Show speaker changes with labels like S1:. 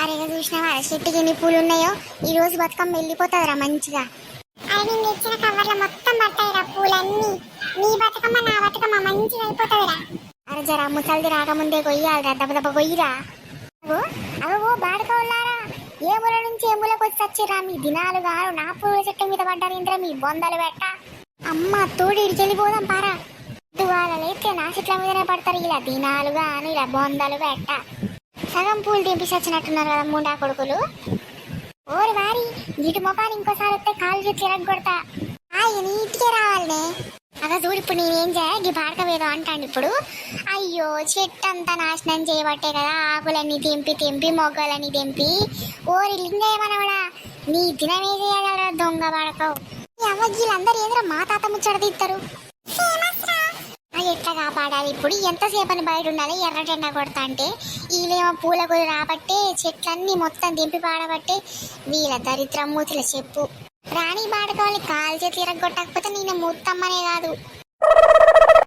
S1: అరే చూసినావా చెట్టుకి ఎన్ని పూలు ఉన్నాయో ఈ రోజు బతుకమ్మ వెళ్ళిపోతుందిరా మంచిగా.
S2: అది నేను తెచ్చిన కవర్ల మొత్తం పట్టాయిరా పూలన్నీ. నీ బతుకమ్మ నా బతుకమ్మ మంచిగా అయిపోతుందిరా.
S1: అరే జరా ముసలిది రాకముందే కొయ్యాలిరా, దెబ్బ దెబ్బ కొయ్యిరా. అగో అగో బాడుకోవాలారా, ఏ మూల నుంచి ఏ మూలకు వచ్చి వచ్చిర్రా మీ దినాలు గారు. నా పూల చెట్టు మీద పడ్డారేంద్రా మీ బొందలు పెట్ట. అమ్మ తోడు ఇడికి వెళ్ళిపోదాం పారా. వాళ్ళైతే నా చెట్ల మీదనే పడతారు ఇలా దినాలు గాను ఇలా బొందలు పెట్ట. సగం పూలు తెంపిసి వచ్చినట్టున్నారు కదా ముండా కొడుకులు. ఓరి వారి నీటి ముఖాన్ని ఇంకోసారి వస్తే కాలు చేతి ఎరగొడతా. నీటికే రావాలనే. అలా చూడు ఇప్పుడు నేనేం చేయాలి, ఈ బాడకవేదో అంటాను ఇప్పుడు. అయ్యో చెట్టు అంతా నాశనం చేయబట్టే కదా ఆకులన్నీ తెంపి తెంపి మొగ్గలన్నీ తెంపి. ఓరి లింగయ్యమనవడా నీ దినమే చేయాలరా దొంగ బాడకవు. ఈ అవ్వగీలందరూ ఏదైనా మా తాత ముచ్చట తీస్తారు. ఎట్లా కాపాడాలి ఇప్పుడు, ఎంతసేపని బయట ఉండాలి ఎర్రటెండ కొడతా అంటే. వీళ్ళేమో పూల గురి రాబట్టే చెట్లన్నీ మొత్తం దింపి పాడబట్టే. వీళ్ళ దరిద్రం మూతిల చెప్పు. రాణి బాడక వాళ్ళని కాలు చేతి ఎరగొట్టకపోతే నేను ముత్తమ్మనే కాదు